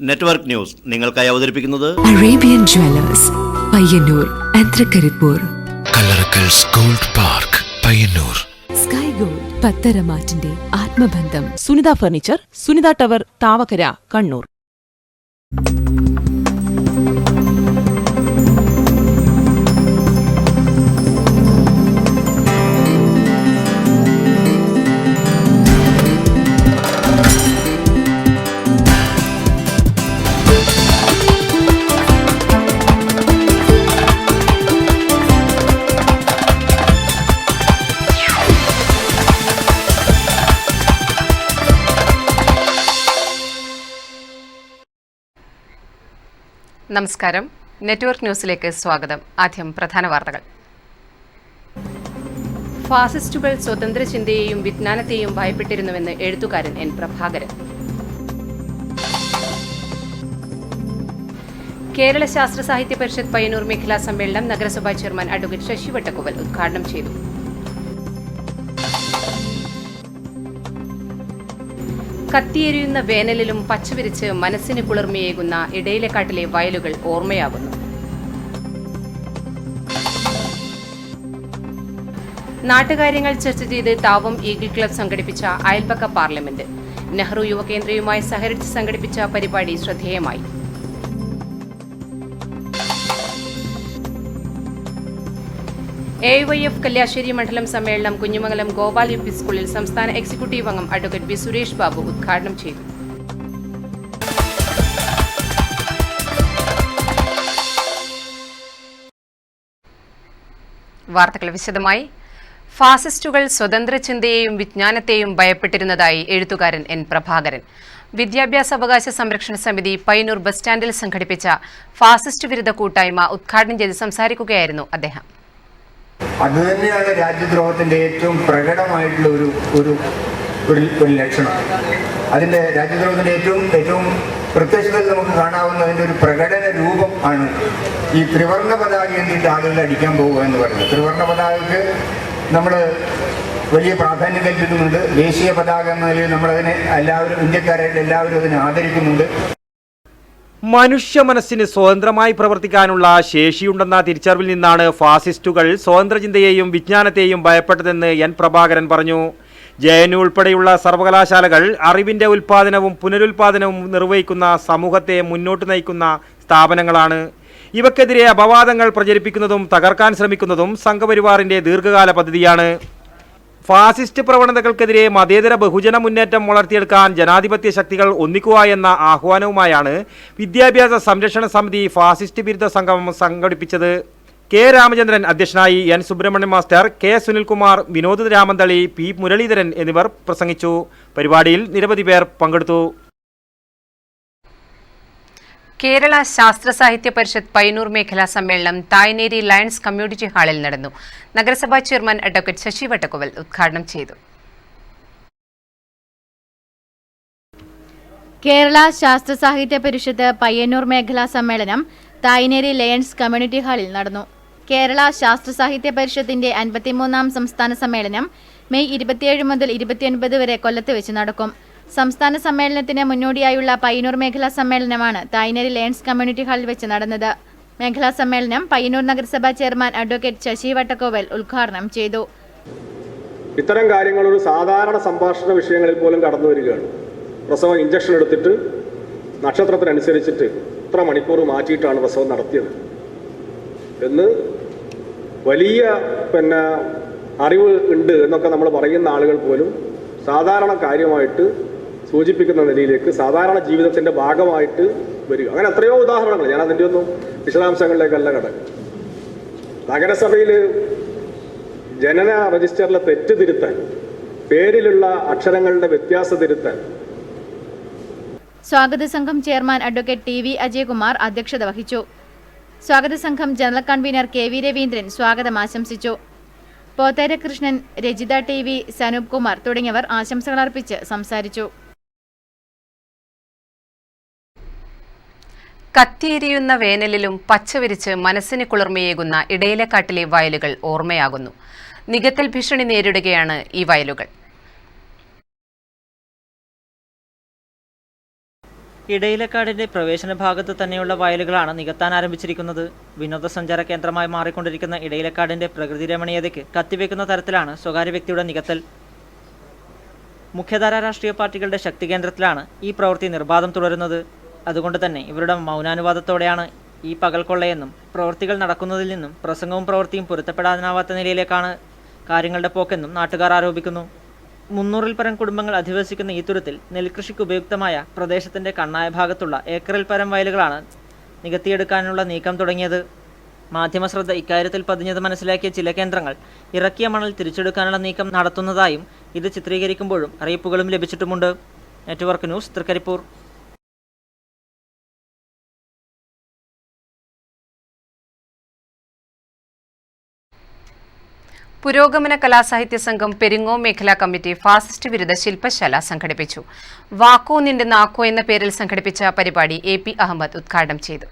Network news നിങ്ങൾക്കായി അവതരിപ്പിക്കുന്നത് Arabian jewellers Payyanur and Trikaripur, Kallarakkals gold park Payyanur, sky gold പത്തരമാറ്റിന്റെ ആത്മബന്ധം, സുനിത ഫർണിച്ചർ, സുനിത ടവർ, താവക്കര, കണ്ണൂർ. നമസ്കാരം. നെറ്റ്വർക്ക് ന്യൂസിലേക്ക് സ്വാഗതം. ആദ്യം പ്രധാന വാർത്തകൾ. ഫാസിസ്റ്റുകൾ സ്വതന്ത്ര ചിന്തയെയും വിജ്ഞാനത്തെയും ഭയപ്പെട്ടിരുന്നുവെന്ന് എഴുത്തുകാരൻ എൻ പ്രഭാകരൻ. കേരള ശാസ്ത്ര സാഹിത്യ പരിഷത്ത് പയ്യന്നൂർ മേഖലാ സമ്മേളനം നഗരസഭാ ചെയർമാൻ അഡ്വക്കേറ്റ് ശശി വട്ടക്കുവൽ ഉദ്ഘാടനം ചെയ്തു. കത്തിയെരിയുന്ന വേനലിലും പച്ചവിരിച്ച് മനസ്സിന് കുളിർമയേകുന്ന ഇടയിലക്കാട്ടിലെ വയലുകൾ ഓർമ്മയാകുന്നു. നാട്ടുകാര്യങ്ങൾ ചർച്ച ചെയ്ത് താവം ഈഗിൾ ക്ലബ് സംഘടിപ്പിച്ച അയൽപക്ക പാർലമെന്റ്. നെഹ്റു യുവകേന്ദ്രയുമായി സഹകരിച്ച് സംഘടിപ്പിച്ച പരിപാടി ശ്രദ്ധേയമായി. AYF കല്യാശ്ശേരി മണ്ഡലം സമ്മേളനം കുഞ്ഞുമംഗലം ഗോപാൽ UP സ്കൂളിൽ സംസ്ഥാന എക്സിക്യൂട്ടീവ് അംഗം അഡ്വക്കേറ്റ് ബി സുരേഷ് ബാബു ഉദ്ഘാടനം ചെയ്തു. വാർത്തകൾ വിശദമായി. ഫാസിസ്റ്റുകൾ സ്വതന്ത്ര ചിന്തയെയും വിജ്ഞാനത്തെയും ഭയപ്പെട്ടിരുന്നതായി എഴുത്തുകാരൻ എൻ പ്രഭാകരൻ. വിദ്യാഭ്യാസ അവകാശ സംരക്ഷണ സമിതി പയ്യന്നൂർ ബസ് സ്റ്റാൻഡിൽ സംഘടിപ്പിച്ച ഫാസിസ്റ്റ് വിരുദ്ധ കൂട്ടായ്മ ഉദ്ഘാടനം ചെയ്ത് സംസാരിക്കുകയായിരുന്നു അദ്ദേഹം. അതുതന്നെയാണ് രാജ്യദ്രോഹത്തിൻ്റെ ഏറ്റവും പ്രകടമായിട്ടുള്ള ഒരു ലക്ഷണം. അതിൻ്റെ രാജ്യദ്രോഹത്തിൻ്റെ ഏറ്റവും പ്രത്യക്ഷത്തിൽ നമുക്ക് കാണാവുന്ന അതിൻ്റെ ഒരു പ്രകടന രൂപം ആണ് ഈ ത്രിവർണ്ണ പതാക എന്തിട്ട് ആളുകൾ അടിക്കാൻ പോകുക എന്ന് പറയുന്നത്. ത്രിവർണ്ണ പതാകയ്ക്ക് നമ്മൾ വലിയ പ്രാധാന്യം കൽപ്പിക്കുന്നുണ്ട്. ദേശീയ പതാക എന്ന നിലയിൽ നമ്മളതിനെ എല്ലാവരും, ഇന്ത്യക്കാരായിട്ട് എല്ലാവരും അതിനെ ആദരിക്കുന്നുണ്ട്. മനുഷ്യ മനസ്സിന് സ്വതന്ത്രമായി പ്രവർത്തിക്കാനുള്ള ശേഷിയുണ്ടെന്ന തിരിച്ചറിവിൽ നിന്നാണ് ഫാസിസ്റ്റുകൾ സ്വതന്ത്രചിന്തയെയും വിജ്ഞാനത്തെയും ഭയപ്പെട്ടതെന്ന് എൻ പ്രഭാകരൻ പറഞ്ഞു. JNU ഉൾപ്പെടെയുള്ള സർവകലാശാലകൾ അറിവിന്റെ ഉൽപാദനവും പുനരുൽപാദനവും നിർവഹിക്കുന്ന സമൂഹത്തെ മുന്നോട്ട് നയിക്കുന്ന സ്ഥാപനങ്ങളാണ്. ഇവക്കെതിരെ അപവാദങ്ങൾ പ്രചരിപ്പിക്കുന്നതും തകർക്കാൻ ശ്രമിക്കുന്നതും സംഘപരിവാറിന്റെ ദീർഘകാല പദ്ധതിയാണ്. ഫാസിസ്റ്റ് പ്രവണതകൾക്കെതിരെ മതേതര ബഹുജന മുന്നേറ്റം വളർത്തിയെടുക്കാൻ ജനാധിപത്യ ശക്തികൾ ഒന്നിക്കുക എന്ന ആഹ്വാനവുമായാണ് വിദ്യാഭ്യാസ സംരക്ഷണ സമിതി ഫാസിസ്റ്റ് വിരുദ്ധ സംഗമം സംഘടിപ്പിച്ചത്. K. രാമചന്ദ്രൻ അധ്യക്ഷനായി, N. Subrahmanyam master, K. Sunilkumar, Vinod Ramanthali, P. Muraleedharan എന്നിവർ പ്രസംഗിച്ചു. പരിപാടിയിൽ നിരവധി പേർ പങ്കെടുത്തു. കേരള ശാസ്ത്ര സാഹിത്യ പരിഷത്ത് പയ്യന്നൂർ മേഖലാ സമ്മേളനം തായ്നേരി ലയൺസ് കമ്മ്യൂണിറ്റി ഹാളിൽ നടന്നു. നഗരസഭാ ചെയർമാൻ അഡ്വക്കേറ്റ് ശശി വട്ടക്കുവൽ ഉദ്ഘാടനം ചെയ്തു. കേരള ശാസ്ത്ര സാഹിത്യ പരിഷത്ത് പയ്യന്നൂർ മേഖലാ സമ്മേളനം തായ്നേരി ലയൺസ് കമ്മ്യൂണിറ്റി ഹാളിൽ നടന്നു. കേരള ശാസ്ത്ര സാഹിത്യ പരിഷത്തിന്റെ 53ാം സംസ്ഥാന സമ്മേളനം മെയ് 27 മുതൽ 29 വരെ കൊല്ലത്ത് വെച്ച് നടക്കും. സംസ്ഥാന സമ്മേളനത്തിന് മുന്നോടിയായുള്ള പയ്യന്നൂർ മേഖലാ സമ്മേളനമാണ് തായ്നേരി ലയൺസ് കമ്മ്യൂണിറ്റി ഹാളിൽ വെച്ച് നടന്നത്. മേഖലാ സമ്മേളനം പയ്യന്നൂർ നഗരസഭാ ചെയർമാൻ അഡ്വക്കേറ്റ് ശശി വട്ടക്കോവൽ ഉദ്ഘാടനം ചെയ്തു. ഇത്തരം കാര്യങ്ങൾ ഒരു സാധാരണ സംഭാഷണ വിഷയങ്ങളിൽ പോലും കടന്നു വരികയാണ്. പ്രസവം ഇഞ്ചക്ഷൻ എടുത്തിട്ട് നക്ഷത്രത്തിനനുസരിച്ചിട്ട് ഇത്ര മണിക്കൂർ മാറ്റിയിട്ടാണ് പ്രസവം നടത്തിയത് എന്ന് വലിയ അറിവ് ഉണ്ട് എന്നൊക്കെ നമ്മൾ പറയുന്ന ആളുകൾ പോലും സാധാരണ കാര്യമായിട്ട് സൂചിപ്പിക്കുന്ന നിലയിലേക്ക് സാധാരണ ജീവിതത്തിൻ്റെ ഭാഗമായിട്ട് വരിക. അങ്ങനെ എത്രയോ ഉദാഹരണങ്ങൾ, ഞാൻ അതിൻ്റെ ഒന്നും വിശദാംശങ്ങളിലേക്കല്ല കടക്കും. നഗരസഭയിൽ ജനന രജിസ്റ്ററിലെ തെറ്റ് തിരുത്താൻ, പേരിലുള്ള അക്ഷരങ്ങളുടെ വ്യത്യാസം തിരുത്താൻ സ്വാഗത സംഘം ചെയർമാൻ അഡ്വക്കേറ്റ് TV അജയകുമാർ അധ്യക്ഷത വഹിച്ചു. സ്വാഗത സംഘം ജനറൽ കൺവീനർ KV രവീന്ദ്രൻ സ്വാഗതം ആശംസിച്ചു. പോത്തേര കൃഷ്ണൻ, രജിത TV, സനൂപ് കുമാർ തുടങ്ങിയവർ ആശംസകൾ അർപ്പിച്ച് സംസാരിച്ചു. കത്തിയെരിയുന്ന വേനലിലും പച്ചവിരിച്ച് മനസ്സിന് കുളിർമയേകുന്ന ഇടയിലക്കാട്ടിലെ വയലുകൾ ഓർമ്മയാകുന്നു. നികത്തൽ ഭീഷണി നേരിടുകയാണ് ഈ വയലുകൾ. ഇടയിലക്കാടിന്റെ പ്രവേശന ഭാഗത്ത് തന്നെയുള്ള വയലുകളാണ് നികത്താൻ ആരംഭിച്ചിരിക്കുന്നത്. വിനോദസഞ്ചാര കേന്ദ്രമായി മാറിക്കൊണ്ടിരിക്കുന്ന ഇടയിലക്കാടിന്റെ പ്രകൃതി രമണീയതയ്ക്ക് കത്തിവെക്കുന്ന തരത്തിലാണ് സ്വകാര്യ വ്യക്തിയുടെ നികത്തൽ. മുഖ്യധാരാ രാഷ്ട്രീയ പാർട്ടികളുടെ ശക്തി കേന്ദ്രത്തിലാണ് ഈ പ്രവൃത്തി നിർബാധം തുടരുന്നത്. അതുകൊണ്ട് തന്നെ ഇവരുടെ മൗനാനുവാദത്തോടെയാണ് ഈ പകൽക്കൊള്ളയെന്നും പ്രവൃത്തികൾ നടക്കുന്നതിൽ നിന്നും പ്രസംഗവും പ്രവൃത്തിയും പൊരുത്തപ്പെടാനാവാത്ത നിലയിലേക്കാണ് കാര്യങ്ങളുടെ പോക്കെന്നും നാട്ടുകാർ ആരോപിക്കുന്നു. 300-ൽ പരം കുടുംബങ്ങൾ അധിവസിക്കുന്ന ഈ തുരുത്തിൽ നെൽകൃഷിക്ക് ഉപയുക്തമായ പ്രദേശത്തിന്റെ കണ്ണായ ഭാഗത്തുള്ള ഏക്കറിൽ പരം വയലുകളാണ് നികത്തിയെടുക്കാനുള്ള നീക്കം തുടങ്ങിയത്. മാധ്യമശ്രദ്ധ ഇക്കാര്യത്തിൽ പതിഞ്ഞത് മനസ്സിലാക്കിയ ചില കേന്ദ്രങ്ങൾ ഇറക്കിയ മണൽ തിരിച്ചെടുക്കാനുള്ള നീക്കം നടത്തുന്നതായും ഇത് ചിത്രീകരിക്കുമ്പോഴും അറിയിപ്പുകളും ലഭിച്ചിട്ടുമുണ്ട്. Network news, Trikaripur. പുരോഗമന കലാസാഹിത്യ സംഘം പെരിങ്ങോം മേഖലാ കമ്മിറ്റി ഫാസിസ്റ്റ് വിരുദ്ധ ശില്പശാല സംഘടിപ്പിച്ചു. വാക്കോ നിന്റെ നാക്കോ എന്ന പേരിൽ സംഘടിപ്പിച്ച പരിപാടി AP അഹമ്മദ് ഉദ്ഘാടനം ചെയ്തു.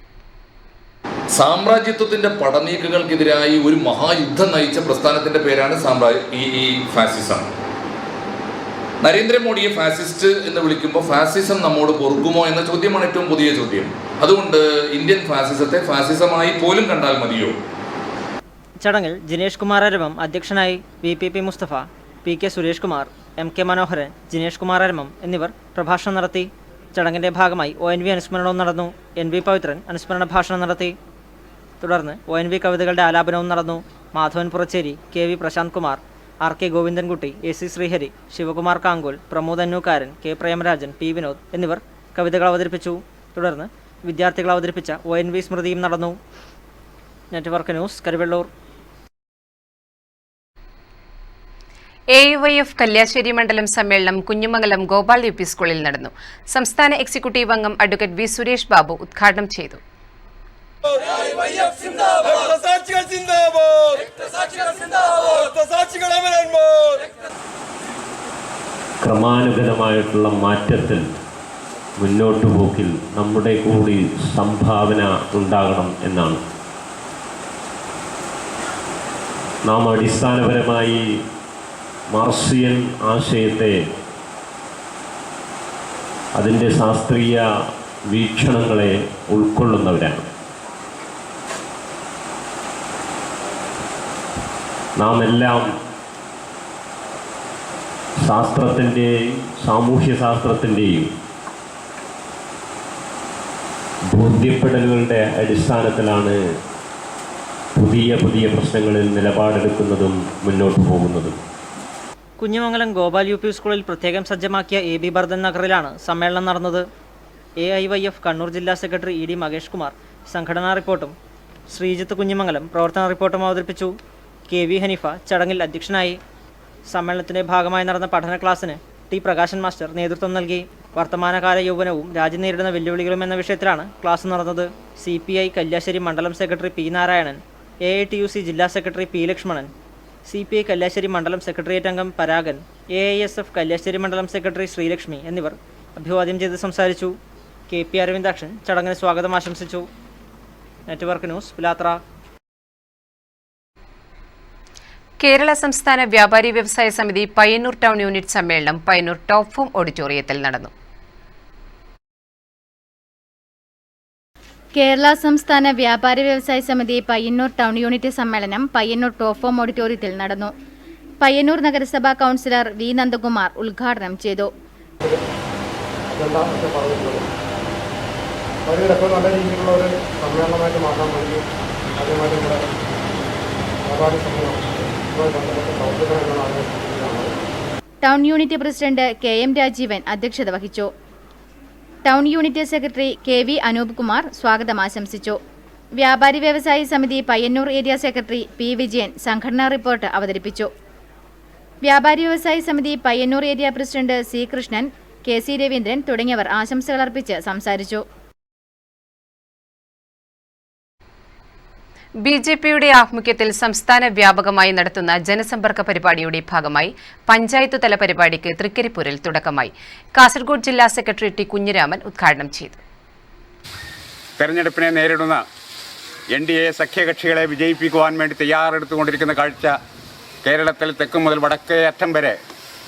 സാമ്രാജ്യത്വത്തിന്റെ പടനീക്കങ്ങൾക്കെതിരായി ഒരു മഹായുദ്ധം നയിച്ച പ്രസ്ഥാനത്തിന്റെ പേരാണ് ഈ ഫാസിസം. നരേന്ദ്രമോദിയെ ഫാസിസ്റ്റ് എന്ന് വിളിക്കുമ്പോൾ ഫാസിസം നമ്മോട് പൊറുക്കുമോ എന്ന ചോദ്യമാണ് ഏറ്റവും പുതിയ ചോദ്യം. അതുകൊണ്ട് ഇന്ത്യൻ ഫാസിസത്തെ ഫാസിസമായി പോലും കണ്ടാൽ മതിയോ? ചടങ്ങിൽ ജിനേഷ് കുമാർ അരമം അധ്യക്ഷനായി. VPP Mustafa, PK Suresh Kumar, MK മനോഹരൻ, ജിനേഷ് കുമാർ അരമം എന്നിവർ പ്രഭാഷണം നടത്തി. ചടങ്ങിന്റെ ഭാഗമായി ONV അനുസ്മരണവും നടന്നു. NV പവിത്രൻ അനുസ്മരണ ഭാഷണം നടത്തി. തുടർന്ന് ONV കവിതകളുടെ ആലാപനവും നടന്നു. Madhavan Puracheri, KV Prashant Kumar, RK Govindankutty, AC Sreehari, Shivakumar Kankol, Pramod അന്നൂക്കാരൻ, K Premarajan, P Vinod എന്നിവർ കവിതകൾ അവതരിപ്പിച്ചു. തുടർന്ന് വിദ്യാർത്ഥികൾ അവതരിപ്പിച്ച ONV സ്മൃതിയും നടന്നു. Network news, Karuvallur. AYF Kalliasseri മണ്ഡലം സമ്മേളനം കുഞ്ഞുമംഗലം ഗോപാൽ UP സ്കൂളിൽ നടന്നു. സംസ്ഥാന എക്സിക്യൂട്ടീവ് അംഗം അഡ്വക്കേറ്റ് V സുരേഷ് ബാബു ഉദ്ഘാടനം ചെയ്തു. ക്രമാനുഗതമായിട്ടുള്ള മാറ്റത്തിൽ മുന്നോട്ടുപോക്കിൽ നമ്മുടെ കൂടി സംഭാവന ഉണ്ടാകണം എന്നാണ്. നാം അടിസ്ഥാനപരമായി മാർക്സിയൻ ആശയത്തെ അതിൻ്റെ ശാസ്ത്രീയ വീക്ഷണങ്ങളെ ഉൾക്കൊള്ളുന്നവരാണ്. നാം എല്ലാം ശാസ്ത്രത്തിൻ്റെയും സാമൂഹ്യശാസ്ത്രത്തിൻ്റെയും ബോധ്യപ്പെടലുകളുടെ അടിസ്ഥാനത്തിലാണ് പുതിയ പുതിയ പ്രശ്നങ്ങളിൽ നിലപാടെടുക്കുന്നതും മുന്നോട്ട് പോകുന്നതും. കുഞ്ഞുമംഗലം ഗോപാൽ UP സ്കൂളിൽ പ്രത്യേകം സജ്ജമാക്കിയ AB ബർദൻ നഗറിലാണ് സമ്മേളനം നടന്നത്. AIYF കണ്ണൂർ ജില്ലാ സെക്രട്ടറി ED മകേഷ് കുമാർ സംഘടനാ റിപ്പോർട്ടും ശ്രീജിത്ത് കുഞ്ഞുമംഗലം പ്രവർത്തന റിപ്പോർട്ടും അവതരിപ്പിച്ചു. KV ഹനീഫ ചടങ്ങിൽ അധ്യക്ഷനായി. സമ്മേളനത്തിന്റെ ഭാഗമായി നടന്ന പഠന ക്ലാസ്സിന് T പ്രകാശൻ മാസ്റ്റർ നേതൃത്വം നൽകി. വർത്തമാനകാല യൗവനവും രാജ്യം നേരിടുന്ന വെല്ലുവിളികളും എന്ന വിഷയത്തിലാണ് ക്ലാസ് നടന്നത്. CPI കല്യാശ്ശേരി മണ്ഡലം സെക്രട്ടറി P നാരായണൻ, AITUC ജില്ലാ secretary P Lakshmanan, CPI Kalliasseri മണ്ഡലം സെക്രട്ടേറിയറ്റ് അംഗം പരാഗൻ, AISF കല്യാശ്ശേരി മണ്ഡലം സെക്രട്ടറി ശ്രീലക്ഷ്മി എന്നിവർ അഭിവാദ്യം ചെയ്ത് സംസാരിച്ചു. KP അരവിന്ദാക്ഷൻ ചടങ്ങിന് സ്വാഗതം ആശംസിച്ചു. നെറ്റ്വർക്ക് ന്യൂസ്, പിലാത്ര. കേരള സംസ്ഥാന വ്യാപാരി വ്യവസായ സമിതി പയ്യന്നൂർ ടൗൺ യൂണിറ്റ് സമ്മേളനം പയ്യന്നൂർ ടോപ്പ് ഫോം ഓഡിറ്റോറിയത്തിൽ നടന്നു. കേരള സംസ്ഥാന വ്യാപാരി വ്യവസായ സമിതി പയ്യന്നൂർ ടൗൺ യൂണിറ്റ് സമ്മേളനം പയ്യന്നൂർ ടോപ്പ് ഫോം ഓഡിറ്റോറിയത്തിൽ നടന്നു. പയ്യന്നൂർ നഗരസഭാ കൗൺസിലർ V നന്ദകുമാർ ഉദ്ഘാടനം ചെയ്തു. നല്ല രീതിയിലുള്ള ഒരു സമ്മേളനമായിട്ട് മാറാൻ വേണ്ടി ആദ്യമായിട്ട് ഇവിടെ വ്യാപാരി town unit president KM Rajeevan അധ്യക്ഷത വഹിച്ചു. Town unit secretary KV Anoop Kumar സ്വാഗതം ആശംസിച്ചു. വ്യാപാരി വ്യവസായി സമിതി Payyanur area secretary P Vijayan സംഘടനാ റിപ്പോർട്ട് അവതരിപ്പിച്ചു. വ്യാപാരി വ്യവസായി സമിതി Payyanur area president C Krishnan, KC Raveendran തുടങ്ങിയവർ ആശംസകൾ അർപ്പിച്ച് സംസാരിച്ചു. BJPയുടെ ആഭിമുഖ്യത്തിൽ സംസ്ഥാന വ്യാപകമായി നടത്തുന്ന ജനസമ്പർക്ക പരിപാടിയുടെ ഭാഗമായി പഞ്ചായത്ത് തല പരിപാടിക്ക് തൃക്കരിപ്പൂരിൽ തുടക്കമായി. കാസർഗോഡ് ജില്ലാ സെക്രട്ടറി T കുഞ്ഞിരാമൻ ഉദ്ഘാടനം ചെയ്തു. തെരഞ്ഞെടുപ്പിനെ നേരിടുന്ന NDA സഖ്യകക്ഷികളെ വിജയിപ്പിക്കുവാൻ വേണ്ടി തയ്യാറെടുത്തുകൊണ്ടിരിക്കുന്ന കാഴ്ച കേരളത്തിൽ തെക്ക് മുതൽ വടക്കേ അറ്റം വരെ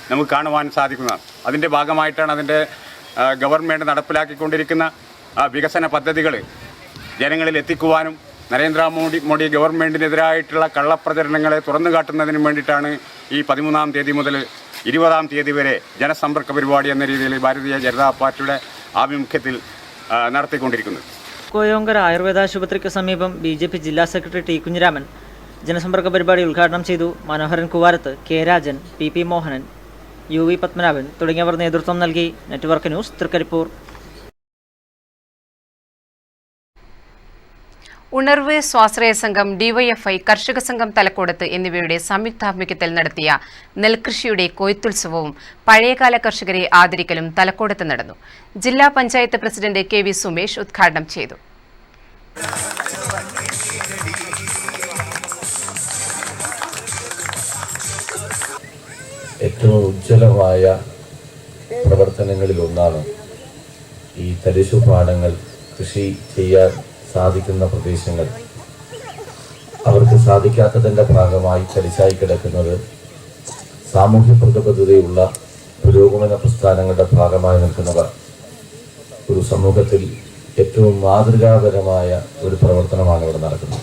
നമുക്ക് കാണുവാൻ സാധിക്കുന്നതാണ്. അതിൻ്റെ ഭാഗമായിട്ടാണ് അതിൻ്റെ ഗവൺമെൻറ് നടപ്പിലാക്കിക്കൊണ്ടിരിക്കുന്ന വികസന പദ്ധതികൾ ജനങ്ങളിൽ എത്തിക്കുവാനും നരേന്ദ്രമോദി ഗവൺമെൻറ്റിനെതിരായിട്ടുള്ള കള്ളപ്രചരണങ്ങളെ തുറന്നു കാട്ടുന്നതിനും വേണ്ടിയിട്ടാണ് ഈ 13-ാം തീയതി മുതൽ 20-ാം തീയതി വരെ ജനസമ്പർക്ക പരിപാടി എന്ന രീതിയിൽ ഭാരതീയ ജനതാ പാർട്ടിയുടെ ആഭിമുഖ്യത്തിൽ നടത്തിക്കൊണ്ടിരിക്കുന്നത്. കോയോങ്കര ആയുർവേദ ആശുപത്രിക്ക് സമീപം BJP ജില്ലാ സെക്രട്ടറി ടി കുഞ്ഞിരാമൻ ജനസമ്പർക്ക പരിപാടി ഉദ്ഘാടനം ചെയ്തു. Manoharan Kuvarath, K Rajan, PP Mohanan, UV Padmanabhan തുടങ്ങിയവർ നേതൃത്വം നൽകി. Network news, Trikaripur. ഉണർവ് സ്വാശ്രയ സംഘം, DYFI, കർഷക സംഘം തലക്കോടത്ത് എന്നിവയുടെ സംയുക്താഭിമുഖ്യത്തിൽ നടത്തിയ നെൽകൃഷിയുടെ കൊയ്ത്തുത്സവവും പഴയകാല കർഷകരെ ആദരിക്കലും തലക്കോടത്ത് നടന്നു. ജില്ലാ പഞ്ചായത്ത് പ്രസിഡന്റ് KV സുമേഷ് ഉദ്ഘാടനം ചെയ്തു. ഏറ്റവും ഉജ്ജ്വലമായ പ്രവർത്തനങ്ങളിലൊന്നാണ് ഈ തരിശുപാടങ്ങൾ കൃഷി ചെയ്യാൻ സാധിക്കുന്ന പ്രദേശങ്ങൾ അവർക്ക് സാധിക്കാത്തതിൻ്റെ ഭാഗമായി തരിശായി കിടക്കുന്നത് സാമൂഹ്യ പ്രതിബദ്ധതയുള്ള പുരോഗമന പ്രസ്ഥാനങ്ങളുടെ ഭാഗമായി നിൽക്കുന്നവർ ഒരു സമൂഹത്തിൽ ഏറ്റവും മാതൃകാപരമായ ഒരു പ്രവർത്തനമാണ് ഇവിടെ നടക്കുന്നത്.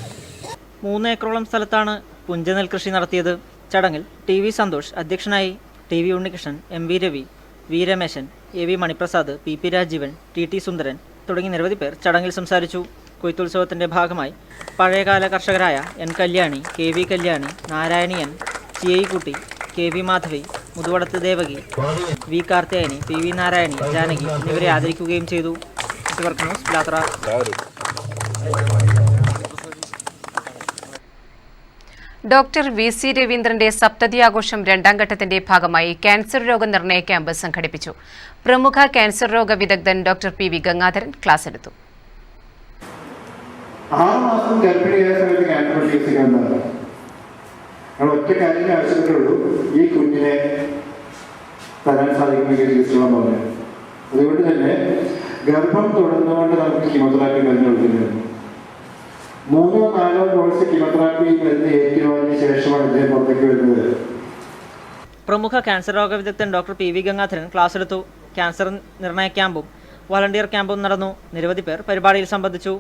3 ഏക്കറോളം സ്ഥലത്താണ് പുഞ്ചനെൽ കൃഷി നടത്തിയത്. ചടങ്ങിൽ TV സന്തോഷ് അധ്യക്ഷനായി. TV Unnikrishnan, MV Ravi, V Rameshan, AV Maniprasad, PP Rajeevan, TT സുന്ദരൻ തുടങ്ങി നിരവധി പേർ ചടങ്ങിൽ സംസാരിച്ചു. കൊയ്ത്തുത്സവത്തിൻ്റെ ഭാഗമായി പഴയകാല കർഷകരായ N Kalyani, KV Kalyani, Narayani N, CI കുട്ടി, KV Madhavi, മുതുവടത്ത് Devaki, V കാർത്തേയനി, PV Narayani, Janaki എന്നിവരെ ആദരിക്കുകയും ചെയ്തു. Network news, Pilathara. Doctor VC രവീന്ദ്രന്റെ സപ്തതി ആഘോഷം 2ാം ഘട്ടത്തിന്റെ ഭാഗമായി ക്യാൻസർ രോഗനിർണയ ക്യാമ്പ് സംഘടിപ്പിച്ചു. പ്രമുഖ ക്യാൻസർ രോഗ വിദഗ്ധൻ ഡോക്ടർ PV ഗംഗാധരൻ ക്ലാസ് എടുത്തു. 6 മാസം ഗർഭിണിയായ സമയത്ത് ക്യാൻസർ ചികിത്സിക്കുന്നതാണ്. നമ്മൾ ഒറ്റ കാര്യം ആവശ്യപ്പെട്ടുള്ളൂ, ഈ കുഞ്ഞിനെ തരാൻ സാധിക്കുന്ന ചികിത്സകളാണ് പറഞ്ഞത്. അതുകൊണ്ട് തന്നെ ഗർഭം തുടർന്നുകൊണ്ട് നമുക്ക് കീമോതെറാപ്പി മരുന്ന് കൊടുക്കുന്നുണ്ട്. 3-4 ഡോസ് കീമോതെറാപ്പി മരുന്ന് ഏറ്റുവാങ്ങിയ ശേഷമാണ് ഇതിനെ പുറത്തേക്ക് വരുന്നത്. പ്രമുഖ ക്യാൻസർ രോഗ വിദഗ്ധൻ ഡോക്ടർ PV ഗംഗാധരൻ ക്ലാസ് എടുത്തു. ക്യാൻസർ നിർണയ ക്യാമ്പും വളണ്ടിയർ ക്യാമ്പും നടന്നു. നിരവധി പേർ പരിപാടിയിൽ സംബന്ധിച്ചു.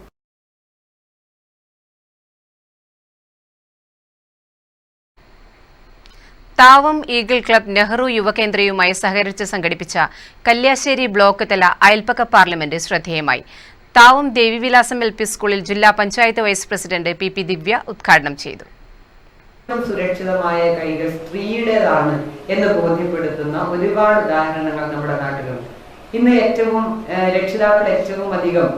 താവം ഈഗിൾ ക്ലബ് നെഹ്റു യുവകേന്ദ്രയുമായി സഹകരിച്ച് സംഘടിപ്പിച്ച കല്യാശ്ശേരി ബ്ലോക്ക് തല അയൽപ്പക്ക പാർലമെന്റ് ശ്രദ്ധേയമായി. താവം ദേവിവിലാസം LP സ്കൂളിൽ ജില്ലാ പഞ്ചായത്ത് വൈസ് പ്രസിഡന്റ് PP ദിവ്യ ഉദ്ഘാടനം ചെയ്തു. സുരക്ഷിതമായ കൈകൾ സ്ത്രീയുടേതാണ് എന്ന് ബോധ്യപ്പെടുത്തുന്ന ഒരുപാട് ഉദാഹരണങ്ങൾ നമ്മുടെ നാട്ടിലുണ്ട്. ഇന്ന് രക്ഷിതാക്കൾ ഏറ്റവും അധികം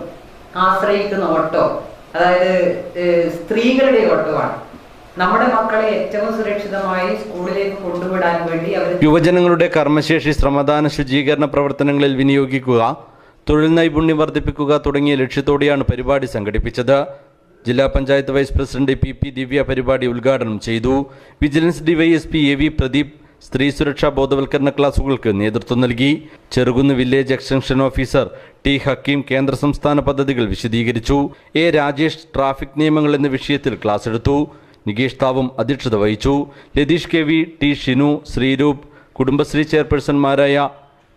ആശ്രയിക്കുന്ന ഓട്ടോ, അതായത് സ്ത്രീകളുടെ ഓട്ടോയാണ്. നമ്മുടെ മക്കളെ ഏറ്റവും സുരക്ഷിതമായി സ്കൂളിലേക്ക് കൊണ്ടുവിടാൻ വേണ്ടി യുവജനങ്ങളുടെ കർമ്മശേഷി ശ്രമദാന ശുചീകരണ പ്രവർത്തനങ്ങളിൽ വിനിയോഗിക്കുക, തൊഴിൽ നൈപുണ്യം വർദ്ധിപ്പിക്കുക തുടങ്ങിയ ലക്ഷ്യത്തോടെയാണ് പരിപാടി സംഘടിപ്പിച്ചത്. ജില്ലാ പഞ്ചായത്ത് വൈസ് പ്രസിഡന്റ് PP ദിവ്യ പരിപാടി ഉദ്ഘാടനം ചെയ്തു. വിജിലൻസ് DYSP AV പ്രദീപ് സ്ത്രീ സുരക്ഷാ ബോധവൽക്കരണ ക്ലാസുകൾക്ക് നേതൃത്വം നൽകി. Cherukunnu village extension officer T Hakeem കേന്ദ്ര സംസ്ഥാന പദ്ധതികൾ വിശദീകരിച്ചു. A രാജേഷ് ട്രാഫിക് നിയമങ്ങൾ എന്ന വിഷയത്തിൽ ക്ലാസ് എടുത്തു. നികേഷ് താവും അധ്യക്ഷത വഹിച്ചു. Latheesh KV, T Shinu, Sreeroop, Kudumbashree ചെയർപേഴ്സൺമാരായ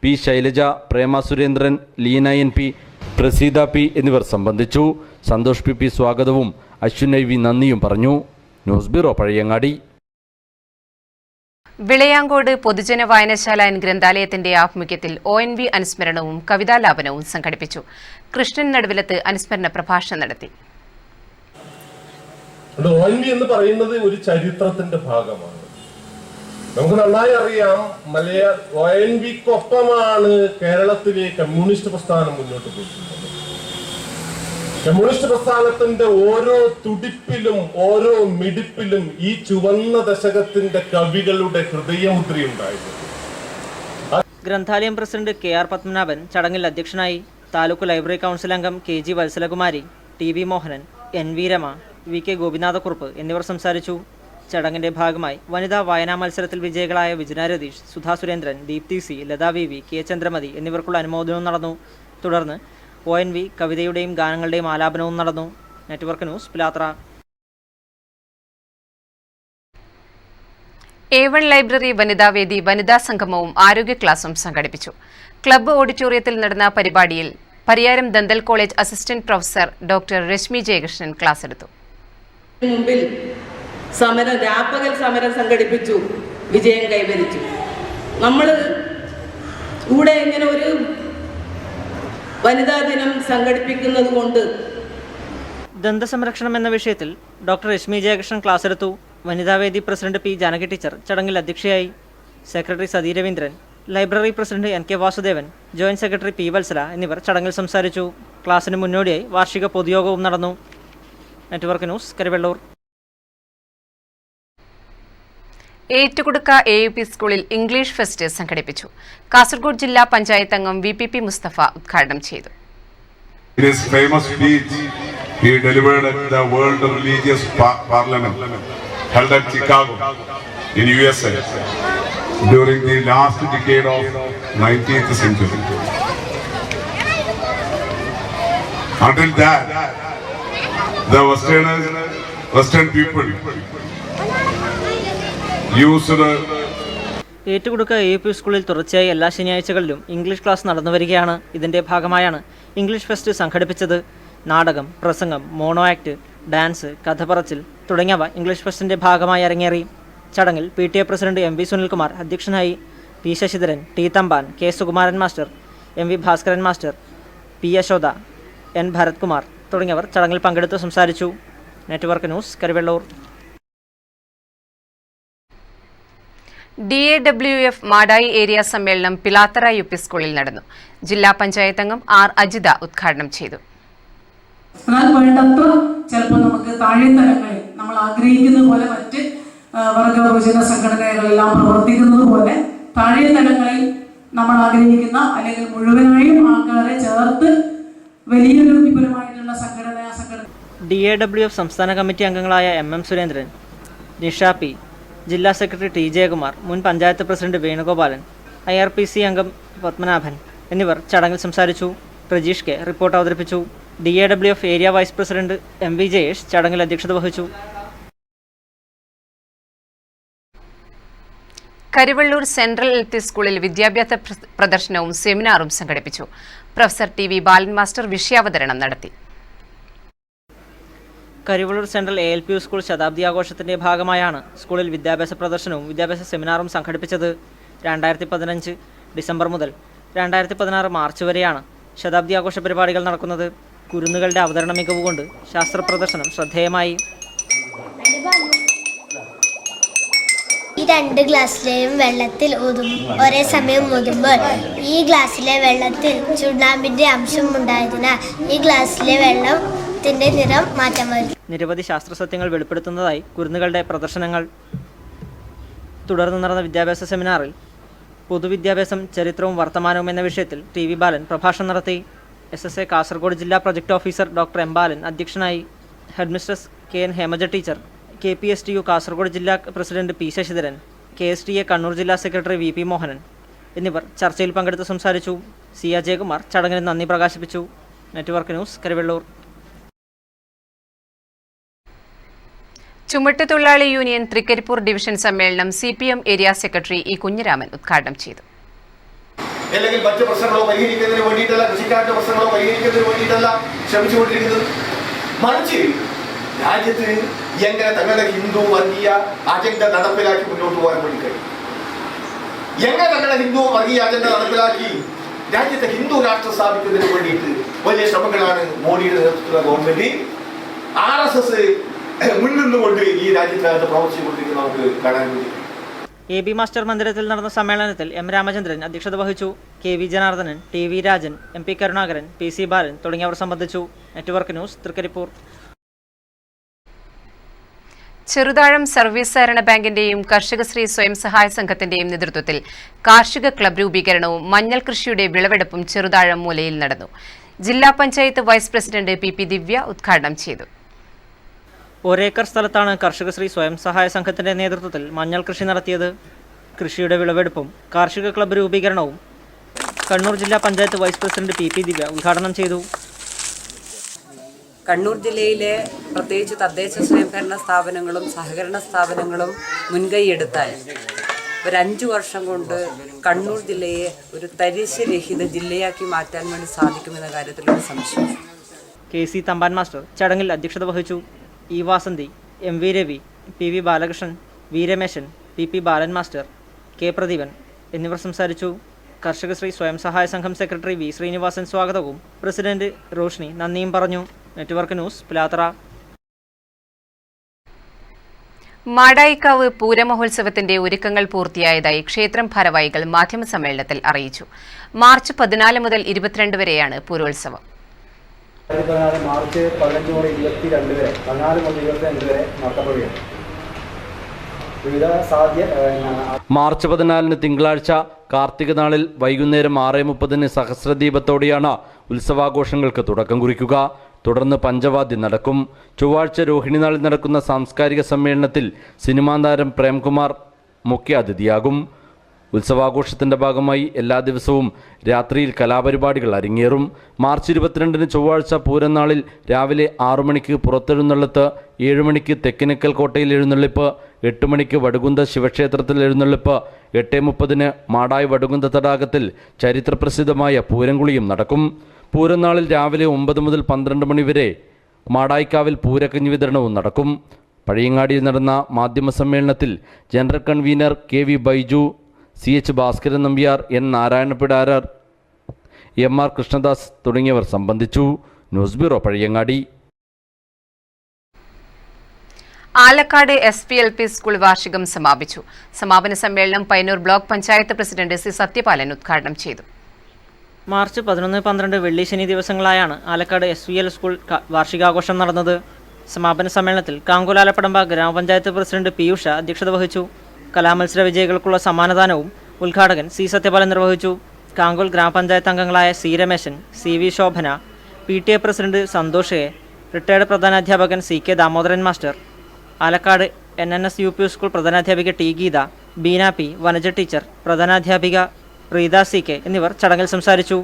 P Shailaja, പ്രേമ സുരേന്ദ്രൻ, ലീന NP, പ്രസീത P എന്നിവർ സംബന്ധിച്ചു. സന്തോഷ് PP സ്വാഗതവും അശ്വിൻ IV നന്ദിയും പറഞ്ഞു. News bureau, Pazhayangadi. വിളയാങ്കോട് പൊതുജന വായനശാല ഗ്രന്ഥാലയത്തിന്റെ ആഭിമുഖ്യത്തിൽ ONV അനുസ്മരണവും കവിതാലാപനവും സംഘടിപ്പിച്ചു. കൃഷ്ണൻ നടുവിലത്ത് അനുസ്മരണ പ്രഭാഷണം നടത്തി. ONV എന്ന് പറയുന്നത് ഒരു ചരിത്രത്തിന്റെ ഭാഗമാണ്. നമുക്ക് നന്നായി അറിയാം, ONVക്കൊപ്പമാണ് കേരളത്തിലെ കമ്മ്യൂണിസ്റ്റ് പ്രസ്ഥാനം മുന്നോട്ട് പോയിട്ടുള്ളത്. കമ്മ്യൂണിസ്റ്റ് പ്രസ്ഥാനത്തിന്റെ ഓരോ തുടിപ്പിലും ഓരോ മിടിപ്പിലും ഈ ചുവന്ന ദശകത്തിന്റെ കവികളുടെ ഹൃദയമുദ്രയുണ്ടായിരുന്നു. ഗ്രന്ഥാലയം പ്രസിഡന്റ് KR പത്മനാഭൻ ചടങ്ങിൽ അധ്യക്ഷനായി. താലൂക്ക് ലൈബ്രറി കൗൺസിൽ അംഗം KG Vatsalakumari, TV Mohanan, NV Rama, VK Gopinathakurup എന്നിവർ സംസാരിച്ചു. ചടങ്ങിന്റെ ഭാഗമായി വനിതാ വായനാ മത്സരത്തിൽ വിജയികളായ വിജന Ratheesh, Sudha Surendran, Deepthi C, Lata VV, K Chandramathi എന്നിവർക്കുള്ള അനുമോദനവും നടന്നു. തുടർന്ന് ONV കവിതയുടെയും ഗാനങ്ങളുടെയും ആലാപനവും നടന്നു. Network news, Pilathara. A1 library വനിതാവേദി വനിതാ സംഗമവും ആരോഗ്യ ക്ലാസും സംഘടിപ്പിച്ചു. ക്ലബ്ബ് ഓഡിറ്റോറിയത്തിൽ നടന്ന പരിപാടിയിൽ Pariyaram dental college assistant professor doctor Reshmi Jayakrishnan class എടുത്തു. മുമ്പിൽ രാപ്പകൽ സമരം സംഘടിപ്പിച്ചു, വിജയം കൈവരിച്ചു. നമ്മൾ ഇവിടെ ഇങ്ങനെ ഒരു വനിതാ ദിനം സംഘടിപ്പിക്കുന്നത് കൊണ്ട് ദന്തസംരക്ഷണം എന്ന വിഷയത്തിൽ ഡോക്ടർ രശ്മി ജയകൃഷ്ണൻ ക്ലാസ് എടുത്തു. വനിതാവേദി പ്രസിഡന്റ് പി ജാനകി ടീച്ചർ ചടങ്ങിൽ അധ്യക്ഷയായി. Secretary Sathi Raveendran, library president N K Vasudevan, joint secretary P Valsala എന്നിവർ ചടങ്ങിൽ സംസാരിച്ചു. ക്ലാസിന് മുന്നോടിയായി വാർഷിക പൊതുയോഗവും നടന്നു. Network news, Karivellur. Ettukudukka AUP സ്കൂളിൽ ഇംഗ്ലീഷ് ഫെസ്റ്റ് സംഘടിപ്പിച്ചു. കാസർഗോഡ് ജില്ലാ പഞ്ചായത്ത് അംഗം VPP മുസ്തഫ ഉദ്ഘാടനം ചെയ്തു. He delivered at the World Religious Parliament held at Chicago in USA during the last decade of 19th century. Until that, the Western people used Ettukudukka AUP സ്കൂളിൽ തുടർച്ചയായി എല്ലാ ശനിയാഴ്ചകളിലും English class നടന്നു വരികയാണ്. ഇതിന്റെ ഭാഗമായാണ് ഇംഗ്ലീഷ് ഫെസ്റ്റ് സംഘടിപ്പിച്ചത്. നാടകം, പ്രസംഗം, മോണോ ആക്ട്, ഡാൻസ്, കഥ പറച്ചിൽ തുടങ്ങിയവ ഇംഗ്ലീഷ് ഫെസ്റ്റിന്റെ ഭാഗമായി അരങ്ങേറി. ചടങ്ങിൽ PTA പ്രസിഡന്റ് MV സുനിൽകുമാർ അധ്യക്ഷനായി. P Sasidharan, T Thampan, K Sukumaran master, MV Bhaskaran master, P Yashoda, N Bharat Kumar തുടങ്ങിയവർ ചടങ്ങിൽ പങ്കെടുത്ത് സംസാരിച്ചു. Network news, Karivellur. DAWF Madayi area സമ്മേളനം പിലാത്തറ UP സ്കൂളിൽ നടന്നു. ജില്ലാ പഞ്ചായത്ത് അംഗം R അജിത ഉദ്ഘാടനം ചെയ്തു. എന്നാൽ വേണ്ടത്ര ചിലപ്പോൾ നമുക്ക് താഴെ തലങ്ങളിൽ നമ്മൾ ആഗ്രഹിക്കുന്ന പോലെ മറ്റ് വർഗ ബഹുജന സംഘടനകളെല്ലാം പ്രവർത്തിക്കുന്നത് പോലെ താഴെ തലങ്ങളിൽ നമ്മൾ ആഗ്രഹിക്കുന്ന അല്ലെങ്കിൽ മുഴുവനായും ആൾക്കാരെ ചേർത്ത് വലിയൊരു വിപുലമായിട്ടുള്ള സംഘടന DAWF സംസ്ഥാന കമ്മിറ്റി അംഗങ്ങളായ MM സുരേന്ദ്രൻ, നിഷ P, ജില്ലാ സെക്രട്ടറി T ജയകുമാർ, മുൻ പഞ്ചായത്ത് പ്രസിഡന്റ് വേണുഗോപാലൻ, IRPC അംഗം പത്മനാഭൻ എന്നിവർ ചടങ്ങിൽ സംസാരിച്ചു. പ്രജീഷ് K റിപ്പോർട്ട് അവതരിപ്പിച്ചു. DAWF area vice president MV Jayesh ചടങ്ങിൽ അധ്യക്ഷത വഹിച്ചു. കരിവെള്ളൂർ സെൻട്രൽ LP സ്കൂളിൽ വിദ്യാഭ്യാസ പ്രദർശനവും സെമിനാറും സംഘടിപ്പിച്ചു. പ്രൊഫസർ TV ബാലൻ മാസ്റ്റർ വിഷയാവതരണം നടത്തി. കരിവെള്ളൂർ സെൻട്രൽ ALP സ്കൂൾ ശതാബ്ദി ആഘോഷത്തിന്റെ ഭാഗമായാണ് സ്കൂളിൽ വിദ്യാഭ്യാസ പ്രദർശനവും വിദ്യാഭ്യാസ സെമിനാറും സംഘടിപ്പിച്ചത്. 2015 ഡിസംബർ മുതൽ 2016 മാർച്ച് വരെയാണ് ശതാബ്ദി ആഘോഷ പരിപാടികൾ നടക്കുന്നത്. കുരുന്നുകളുടെ അവതരണ മികവ് കൊണ്ട് ശാസ്ത്ര പ്രദർശനം ശ്രദ്ധേയമായി. ഈ രണ്ട് ഗ്ലാസ്സിലെയും വെള്ളത്തിൽ ഒരേ സമയം ഊതുമ്പോൾ ഈ ഗ്ലാസ്സിലെ വെള്ളത്തിൽ ചുണ്ണാമ്പിന്റെ അംശം ഉണ്ടായതിനാൽ ഈ ഗ്ലാസ്സിലെ വെള്ളത്തിന്റെ നിറം മാറ്റം വരും. നിരവധി ശാസ്ത്ര സത്യങ്ങൾ വെളിപ്പെടുത്തുന്നതായി കുരുന്നുകളുടെ പ്രദർശനങ്ങൾ. തുടർന്ന് നടന്ന വിദ്യാഭ്യാസ സെമിനാറിൽ പൊതുവിദ്യാഭ്യാസം, ചരിത്രവും വർത്തമാനവും എന്ന വിഷയത്തിൽ TV ബാലൻ പ്രഭാഷണം നടത്തി. SSA കാസർഗോഡ് ജില്ലാ project officer doctor M Balan അധ്യക്ഷനായി. Headmistress KN Hemaja teacher, KPSTU Kasaragod ജില്ലാ president P Sasidharan, KSTA Kannur ജില്ലാ സെക്രട്ടറി VP മോഹനൻ എന്നിവർ ചർച്ചയിൽ പങ്കെടുത്ത് സംസാരിച്ചു. C അജയകുമാർ ചടങ്ങിന് നന്ദി പ്രകാശിപ്പിച്ചു. Network news, Karivellur. ചുമട്ടുതൊഴിലാളി യൂണിയൻ തൃക്കരിപ്പൂർ ഡിവിഷൻ സമ്മേളനം CPM area secretary E Kunhiraman ഉദ്ഘാടനം ചെയ്തു. അല്ലെങ്കിൽ മറ്റു പ്രശ്നങ്ങളോ പരിഹരിക്കുന്നതിന് വേണ്ടിയിട്ടല്ല, കൃഷിക്കാരുടെ പ്രശ്നങ്ങളോ പരിഹരിക്കുന്നതിന് വേണ്ടിയിട്ടല്ല ശ്രമിച്ചുകൊണ്ടിരിക്കുന്നത്. മറിച്ച് രാജ്യത്ത് എങ്ങനെ തങ്ങളുടെ ഹിന്ദു വർഗീയ അജണ്ട നടപ്പിലാക്കി മുന്നോട്ട് പോകാൻ വേണ്ടി കഴിയും, എങ്ങനെ തങ്ങളുടെ ഹിന്ദു വർഗീയ അജണ്ട നടപ്പിലാക്കി രാജ്യത്തെ ഹിന്ദു രാഷ്ട്രം സ്ഥാപിക്കുന്നതിന് വേണ്ടിയിട്ട് വലിയ ശ്രമങ്ങളാണ് മോഡിയുടെ നേതൃത്വത്തിലുള്ള ഗവൺമെന്റ് RSS മുൻനിന്നുകൊണ്ട് ഈ രാജ്യത്തിനകത്ത് പ്രവർത്തിച്ചുകൊണ്ടിരിക്കുന്നത് നമുക്ക് കാണാൻ വേണ്ടി. AB മാസ്റ്റർ മന്ദിരത്തിൽ നടന്ന സമ്മേളനത്തിൽ M രാമചന്ദ്രൻ അധ്യക്ഷത വഹിച്ചു. KV Janardhanan, TV Rajan, MP Karunakaran, PC Balan തുടങ്ങിയവർ സംബന്ധിച്ചു. Network news, Trikaripur. Cheruthazham service സഹകരണ ബാങ്കിന്റെയും കർഷകശ്രീ സ്വയം സഹായ സംഘത്തിന്റെയും നേതൃത്വത്തിൽ കാർഷിക ക്ലബ് രൂപീകരണവും മഞ്ഞൾ കൃഷിയുടെ വിളവെടുപ്പും ചെറുതാഴം മൂലയിൽ നടന്നു. ജില്ലാ പഞ്ചായത്ത് വൈസ് പ്രസിഡന്റ് PP ദിവ്യ ഉദ്ഘാടനം ചെയ്തു. ഒരേക്കർ സ്ഥലത്താണ് കർഷകശ്രീ സ്വയം സഹായ സംഘത്തിന്റെ നേതൃത്വത്തിൽ മഞ്ഞൾ കൃഷി നടത്തിയത്. കൃഷിയുടെ വിളവെടുപ്പും കാർഷിക ക്ലബ്ബ് രൂപീകരണവും കണ്ണൂർ ജില്ലാ പഞ്ചായത്ത് വൈസ് പ്രസിഡന്റ് PP ദിവ്യ ഉദ്ഘാടനം ചെയ്തു. കണ്ണൂർ ജില്ലയിലെ പ്രത്യേകിച്ച് തദ്ദേശ സ്വയംഭരണ സ്ഥാപനങ്ങളും സഹകരണ സ്ഥാപനങ്ങളും മുൻകൈയെടുത്താൽ ഒരു 5 വർഷം കൊണ്ട് കണ്ണൂർ ജില്ലയെ ഒരു തരിശ് രഹിത ജില്ലയാക്കി മാറ്റാൻ വേണ്ടി സാധിക്കുമെന്ന കാര്യത്തിലൊരു സംശയം. KC തമ്പാൻ മാസ്റ്റർ ചടങ്ങിൽ അധ്യക്ഷത വഹിച്ചു. E Vasanthi, MV Ravi, PV Balakrishnan, V Rameshan, PP Balan master, K Pradeepan എന്നിവർ സംസാരിച്ചു. കർഷകശ്രീ സ്വയം സഹായ സംഘം സെക്രട്ടറി വി ശ്രീനിവാസൻ സ്വാഗതവും പ്രസിഡന്റ് റോഷ്നി നന്ദിയും പറഞ്ഞു. Network news Pilathara. മാടായിക്കാവ് പൂരമഹോത്സവത്തിന്റെ ഒരുക്കങ്ങൾ പൂർത്തിയായതായി ക്ഷേത്രം ഭാരവാഹികൾ മാധ്യമസമ്മേളനത്തിൽ അറിയിച്ചു. മാർച്ച് 14 മുതൽ 22 വരെയാണ് പൂരോത്സവം. മാർച്ച് 15 മുതൽ 22 വരെ 14 മുതൽ 22 വരെ നടത്തപ്പെടുകയാണ്. മാർച്ച് 14 തിങ്കളാഴ്ച കാർത്തിക നാളിൽ വൈകുന്നേരം 6:30 സഹസ്രദീപത്തോടെയാണ് ഉത്സവാഘോഷങ്ങൾക്ക് തുടക്കം കുറിക്കുക. തുടർന്ന് പഞ്ചവാദ്യം നടക്കും. ചൊവ്വാഴ്ച രോഹിണി നാളിൽ നടക്കുന്ന സാംസ്കാരിക സമ്മേളനത്തിൽ സിനിമാ താരം പ്രേംകുമാർ മുഖ്യാതിഥിയാകും. ഉത്സവാഘോഷത്തിൻ്റെ ഭാഗമായി എല്ലാ ദിവസവും രാത്രിയിൽ കലാപരിപാടികൾ അരങ്ങേറും. മാർച്ച് 22 ചൊവ്വാഴ്ച പൂരനാളിൽ രാവിലെ 6 മണിക്ക് പുറത്തെഴുന്നള്ളത്ത്, 7 മണിക്ക് തെക്കിനിക്കൽ കോട്ടയിൽ എഴുന്നള്ളിപ്പ്, 8 മണിക്ക് വടുകുന്ത ശിവക്ഷേത്രത്തിൽ എഴുന്നള്ളിപ്പ്, 8:30 മാടായി വടുകുന്ത തടാകത്തിൽ ചരിത്രപ്രസിദ്ധമായ പൂരംകുളിയും നടക്കും. പൂരനാളിൽ രാവിലെ 9 മുതൽ 12 മണി വരെ മാടായിക്കാവിൽ പൂരക്കഞ്ഞി വിതരണവും നടക്കും. പഴയങ്ങാടിയിൽ നടന്ന മാധ്യമസമ്മേളനത്തിൽ general convener KV Baiju, CH Bhaskaran Nambiar, N Narayanapidarar, MR Krishnadas തുടങ്ങിയവർ സംബന്ധിച്ചു. News bureau Pazhayangadi. Alakkad SPLP school വാർഷികം സമാപിച്ചു. സമാപന സമ്മേളനം Payyanur block panchayat president C Sathyapalan ഉദ്ഘാടനം ചെയ്തു. മാർച്ച് 11, 12 വെള്ളി ശനി ദിവസങ്ങളായാണ് ആലക്കാട് SVL സ്കൂൾ വാർഷികാഘോഷം നടന്നത്. സമാപന സമ്മേളനത്തിൽ കാങ്കുലാലപ്പടമ്പ ഗ്രാമപഞ്ചായത്ത് പ്രസിഡന്റ് P ഉഷ അധ്യക്ഷത വഹിച്ചു. കലാമത്സര വിജയികൾക്കുള്ള സമ്മാനദാനവും ഉദ്ഘാടകൻ C സത്യപാലൻ നിർവഹിച്ചു. കാങ്കോൽ ഗ്രാമപഞ്ചായത്ത് അംഗങ്ങളായ C Rameshan, CV Shobhana, PTA president Santhosh A, retired പ്രധാനാധ്യാപകൻ CK Damodaran master, Alakkad NNS UP school പ്രധാനാധ്യാപിക T Geetha, Beena P, Vanaja teacher, പ്രധാനാധ്യാപിക റീത CK എന്നിവർ ചടങ്ങിൽ സംസാരിച്ചു.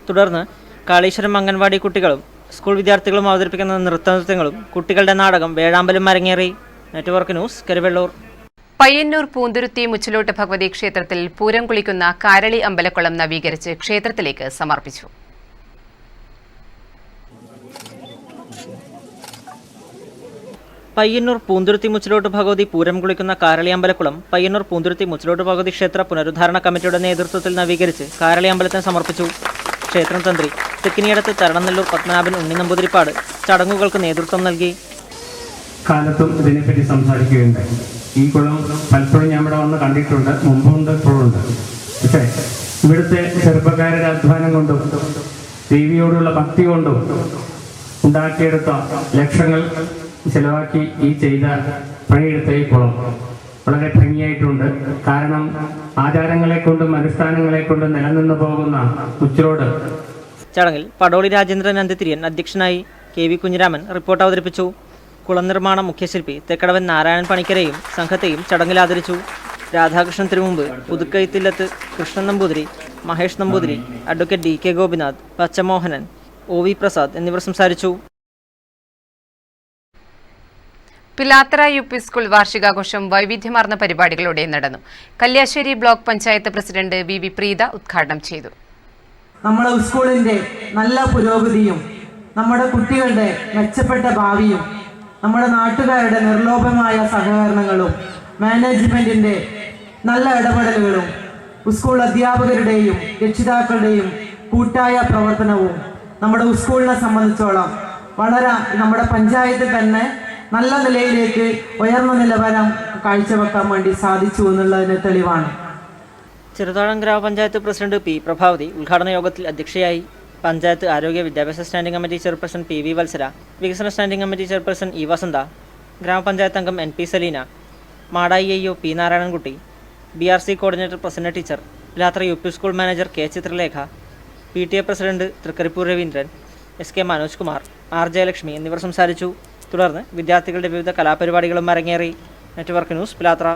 തുടർന്ന് കാളീശ്വരം അംഗൻവാടി കുട്ടികളും സ്കൂൾ വിദ്യാർത്ഥികളും അവതരിപ്പിക്കുന്ന നൃത്തനൃത്യങ്ങളും കുട്ടികളുടെ നാടകം വേഴാമ്പലും അരങ്ങേറി. Network news Karivellur. പയ്യന്നൂർ പൂന്തുരുത്തി മുച്ചിലോട്ട് ഭഗവതി ക്ഷേത്രത്തിൽ പൂരം കുളിക്കുന്ന കാരളി അമ്പലക്കുളം നവീകരിച്ച് ക്ഷേത്രത്തിലേക്ക് സമർപ്പിച്ചു. പയ്യന്നൂർ പൂന്തുരുത്തി മുച്ചിലോട്ട് ഭഗവതി പൂരം കുളിക്കുന്ന കാരളി അമ്പലക്കുളം പയ്യന്നൂർ പൂന്തുരുത്തി മുച്ചിലോട്ട് ഭഗവതി ക്ഷേത്ര പുനരുദ്ധാരണ കമ്മിറ്റിയുടെ നേതൃത്വത്തിൽ നവീകരിച്ച് കാരളി അമ്പലത്തിന് സമർപ്പിച്ചു. ക്ഷേത്രം തന്ത്രി തെക്കിനിയടത്ത് തരണനെല്ലൂർ പത്മനാഭൻ ഉണ്ണി നമ്പൂതിരിപ്പാട് ചടങ്ങുകൾക്ക് നേതൃത്വം നൽകി. കാലത്തും ഇതിനെപ്പറ്റി സംസാരിക്കുകയുണ്ടായി. ഈ കുളം പലപ്പോഴും ഞാൻ ഇവിടെ വന്ന് കണ്ടിട്ടുണ്ട്, മുമ്പുണ്ട്, ഇപ്പോഴുണ്ട്. പക്ഷേ ഇവിടുത്തെ ചെറുപ്പക്കാരുടെ അധ്വാനം കൊണ്ടും ദേവിയോടുള്ള ഭക്തി കൊണ്ടും ഉണ്ടാക്കിയെടുത്ത ലക്ഷങ്ങൾ ചെലവാക്കി ഈ ചെയ്ത പണിയെടുത്ത ഈ കുളം വളരെ ഭംഗിയായിട്ടുണ്ട്. കാരണം ആചാരങ്ങളെ കൊണ്ടും അനുഷ്ഠാനങ്ങളെ കൊണ്ടും നിലനിന്നു പോകുന്ന ഉച്ചരോട്. ചടങ്ങിൽ പടോളി രാജേന്ദ്രൻ അന്തിതിരിയൻ അധ്യക്ഷനായി. KV കുഞ്ഞിരാമൻ റിപ്പോർട്ട് അവതരിപ്പിച്ചു. കുളം നിർമ്മാണ മുഖ്യശില്പി തെക്കടവൻ നാരായണൻ പണിക്കരെയും സംഘത്തെയും ചടങ്ങിൽ ആദരിച്ചു. Radhakrishnan Thirumumb, Puthukkaithillath Krishnan Namboothiri, Mahesh Namboothiri, advocate DK Gopinath, Pachamohanan, OV Prasad എന്നിവർ സംസാരിച്ചു. പിലാത്തറ UP സ്കൂൾ വാർഷികാഘോഷം വൈവിധ്യമാർന്ന പരിപാടികളോടെ നടന്നു. Kalliasseri block panchayat president VV Preetha ഉദ്ഘാടനം ചെയ്തു. നമ്മുടെ സ്കൂളിന്റെ നല്ല പുരോഗതിയും നമ്മുടെ കുട്ടികളുടെ മെച്ചപ്പെട്ട ഭാവിയും നമ്മുടെ നാട്ടുകാരുടെ നിർലോഭമായ സഹകരണങ്ങളും മാനേജ്മെന്റിന്റെ നല്ല ഇടപെടലുകളും സ്കൂൾ അധ്യാപകരുടെയും രക്ഷിതാക്കളുടെയും കൂട്ടായ പ്രവർത്തനവും നമ്മുടെ സ്കൂളിനെ സംബന്ധിച്ചോളം വളരെ നമ്മുടെ പഞ്ചായത്തിൽ തന്നെ നല്ല നിലയിലേക്ക് ഉയർന്ന നിലവാരം കാഴ്ചവെക്കാൻ വേണ്ടി സാധിച്ചു എന്നുള്ളതിന് തെളിവാണ്. ചെറുതാഴം ഗ്രാമപഞ്ചായത്ത് പ്രസിഡന്റ് P പ്രഭാവതി ഉദ്ഘാടന യോഗത്തിൽ അധ്യക്ഷയായി. പഞ്ചായത്ത് ആരോഗ്യ വിദ്യാഭ്യാസ standing committee chairperson PV Valsara, വികസന standing committee chairperson E Vasantha, ഗ്രാമപഞ്ചായത്ത് അംഗം NP Saleena, Madayi AO P Narayanankutty, BRC coordinator Prasanna teacher, Pilathara UP school manager K Chithralekha, PTA president Trikaripur Raveendran, SK Manoj Kumar, R Jayalakshmi എന്നിവർ സംസാരിച്ചു. തുടർന്ന് വിദ്യാർത്ഥികളുടെ വിവിധ കലാപരിപാടികളും അരങ്ങേറി. Network news Pilathara.